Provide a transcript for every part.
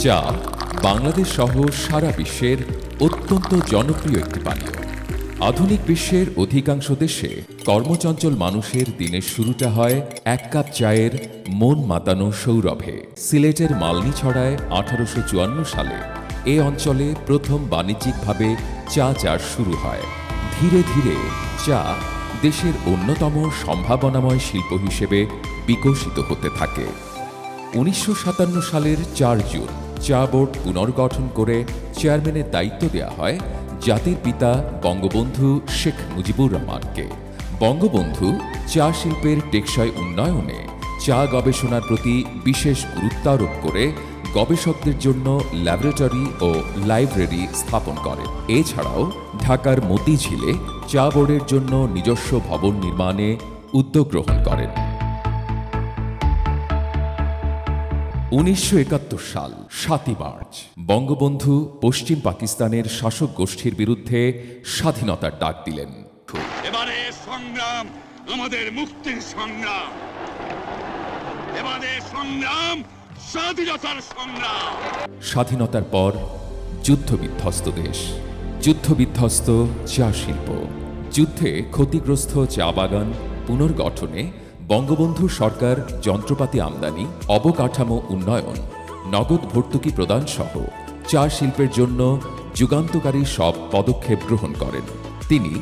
চা বাংলাদেশ সহ সারা বিশ্বের অত্যন্ত জনপ্রিয় একটি পানীয়। আধুনিক বিশ্বের অধিকাংশ দেশে কর্মচঞ্চল মানুষের দিনের শুরুটা হয় এক কাপ চায়ের মন মাতানো সৌরভে। সিলেটের মালনীছড়ায় 1854 সালে এ অঞ্চলে প্রথম বাণিজ্যিকভাবে চা চাষ শুরু হয়। ধীরে ধীরে চা দেশের অন্যতম সম্ভাবনাময় শিল্প হিসেবে বিকশিত হতে থাকে। 1957 সালের 4 জুন চা বোর্ড পুনর্গঠন করে চেয়ারম্যানের দায়িত্ব দেওয়া হয় জাতির পিতা বঙ্গবন্ধু শেখ মুজিবুর রহমানকে। বঙ্গবন্ধু চা শিল্পের টেকসই উন্নয়নে চা গবেষণার প্রতি বিশেষ গুরুত্ব আরোপ করে গবেষকদের জন্য ল্যাবরেটরি ও লাইব্রেরি স্থাপন করেন। এছাড়াও ঢাকার মতিঝিলে চা বোর্ডের জন্য নিজস্ব ভবন নির্মাণে উদ্যোগ গ্রহণ করেন। 1971 সাল 7 মার্চ বঙ্গবন্ধু পশ্চিম পাকিস্তানের শাসক গোষ্ঠীর বিরুদ্ধে স্বাধীনতার ডাক দিলেন। এবারে সংগ্রাম আমাদের মুক্তির সংগ্রাম, এবারে সংগ্রাম স্বাধীনতার সংগ্রাম। স্বাধীনতার পর যুদ্ধবিধ্বস্ত দেশ, যুদ্ধবিধ্বস্ত চা শিল্প, যুদ্ধে ক্ষতিগ্রস্ত চা বাগান পুনর্গঠনে বঙ্গবন্ধু সরকার যন্ত্রপাতি আমদানি, অবকাঠামো উন্নয়ন, নগদ ভর্তুকি প্রদান সহ চা শিল্পের জন্য যুগান্তকারী সব পদক্ষেপ গ্রহণ করেন। তিনি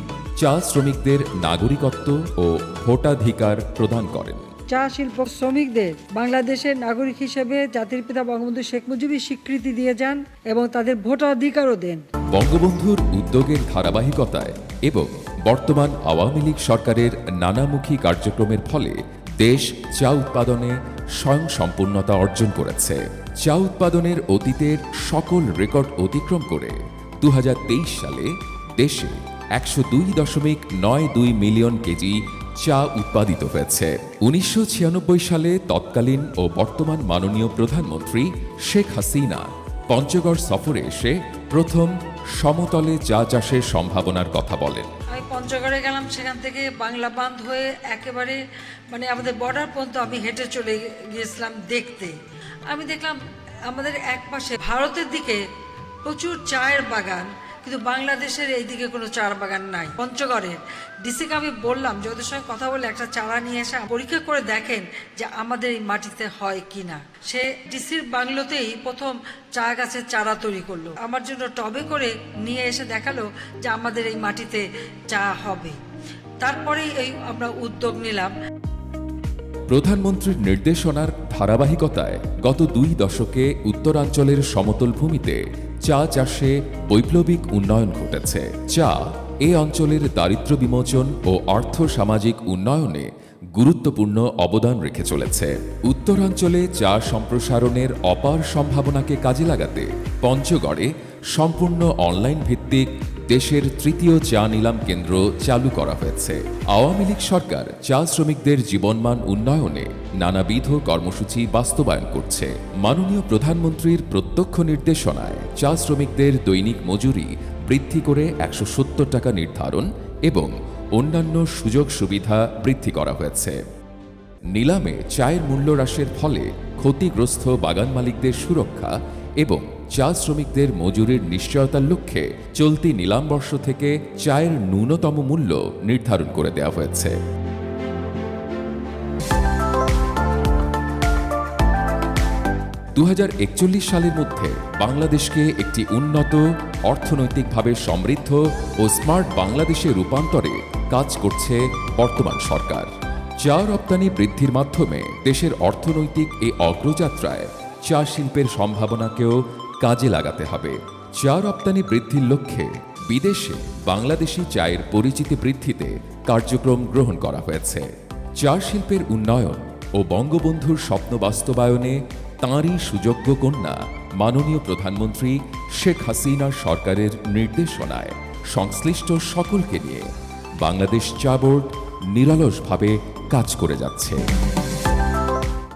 চা শ্রমিকদের নাগরিকত্ব ও ভোটাধিকার প্রদান করেন। চা শিল্প শ্রমিকদের বাংলাদেশের নাগরিক হিসেবে জাতির পিতা বঙ্গবন্ধু শেখ মুজিবুর স্বীকৃতি দিয়ে যান এবং তাদের ভোটাধিকারও দেন। বঙ্গবন্ধুর উদ্যোগের ধারাবাহিকতায় এবং বর্তমান আওয়ামী লীগ সরকারের নানামুখী কার্যক্রমের ফলে দেশ চা উৎপাদনে স্বয়ংসম্পূর্ণতা অর্জন করেছে। চা উৎপাদনের অতীতের সকল রেকর্ড অতিক্রম করে 2023 সালে দেশে 102.92 মিলিয়ন কেজি চা উৎপাদিত হয়েছে। 1996 সালে তৎকালীন ও বর্তমান মাননীয় প্রধানমন্ত্রী শেখ হাসিনা পঞ্চগড় সফরে এসে প্রথম সমতলে চা চাষের সম্ভাবনার কথা বলেন। আমি পঞ্চগড়ে গেলাম, সেখান থেকে বাংলা বাঁধ হয়ে একেবারে আমাদের বর্ডার পর্যন্ত আমি হেঁটে চলে গিয়েছিলাম দেখতে। আমি দেখলাম আমাদের এক পাশে ভারতের দিকে প্রচুর চায়ের বাগান, কিন্তু বাংলাদেশের এই দিকে কোনো চার বাগান নাই। পঞ্চগড়ের ডিসিকে আমি বললাম যে ওদের সঙ্গে কথা বলে একটা চারা নিয়ে এসে পরীক্ষা করে দেখেন যে আমাদের এই মাটিতে হয় কিনা। সে ডিসির বাংলোতেই প্রথম চা গাছের চারা তৈরি করলো, আমার জন্য টবে করে নিয়ে এসে দেখালো যে আমাদের এই মাটিতে চা হবে। তারপরেই আমরা উদ্যোগ নিলাম। প্রধানমন্ত্রীর নির্দেশনার ধারাবাহিকতায় গত 2 দশকে উত্তরাঞ্চলের সমতল ভূমিতে চা চাষে বৈপ্লবিক উন্নয়ন ঘটেছে। চা এ অঞ্চলের দারিদ্র্য বিমোচন ও আর্থ সামাজিক উন্নয়নে গুরুত্বপূর্ণ অবদান রেখে চলেছে। উত্তরাঞ্চলে চা সম্প্রসারণের অপার সম্ভাবনাকে কাজে লাগাতে পঞ্চগড়ে সম্পূর্ণ অনলাইন ভিত্তিক দেশের 3য় চা নিলাম কেন্দ্র চালু করা হয়েছে। আওয়ামী লীগ সরকার চা শ্রমিকদের জীবনমান উন্নয়নে নানাবিধ কর্মসূচি বাস্তবায়ন করছে। মাননীয় প্রধানমন্ত্রীর প্রত্যক্ষ নির্দেশনায় চা শ্রমিকদের দৈনিক মজুরি বৃদ্ধি করে 170 টাকা নির্ধারণ এবং অন্যান্য সুযোগ সুবিধা বৃদ্ধি করা হয়েছে। নিলামে চায়ের মূল্য হ্রাসের ফলে ক্ষতিগ্রস্ত বাগান মালিকদের সুরক্ষা এবং চা শ্রমিকদের মজুরির নিশ্চয়তার লক্ষ্যে চলতি নিলাম বর্ষ থেকে চায়ের ন্যূনতম মূল্য নির্ধারণ করে দেওয়া হয়েছে। 2041 সালের মধ্যে বাংলাদেশকে একটি উন্নত, অর্থনৈতিকভাবে সমৃদ্ধ ও স্মার্ট বাংলাদেশে রূপান্তরে কাজ করছে বর্তমান সরকার। চা রপ্তানি বৃদ্ধির মাধ্যমে দেশের অর্থনৈতিক এই অগ্রযাত্রায় চা শিল্পের সম্ভাবনাকেও কাজে লাগাতে হবে। চা রপ্তানি বৃদ্ধির লক্ষ্যে বিদেশে বাংলাদেশি চায়ের পরিচিতি বৃদ্ধিতে কার্যক্রম গ্রহণ করা হয়েছে। চা শিল্পের উন্নয়ন ও বঙ্গবন্ধুর স্বপ্ন বাস্তবায়নে তাঁরই সুযোগ্য কন্যা মাননীয় প্রধানমন্ত্রী শেখ হাসিনার সরকারের নির্দেশনায় সংশ্লিষ্ট সকলকে নিয়ে বাংলাদেশ চা বোর্ড নিরলসভাবে কাজ করে যাচ্ছে।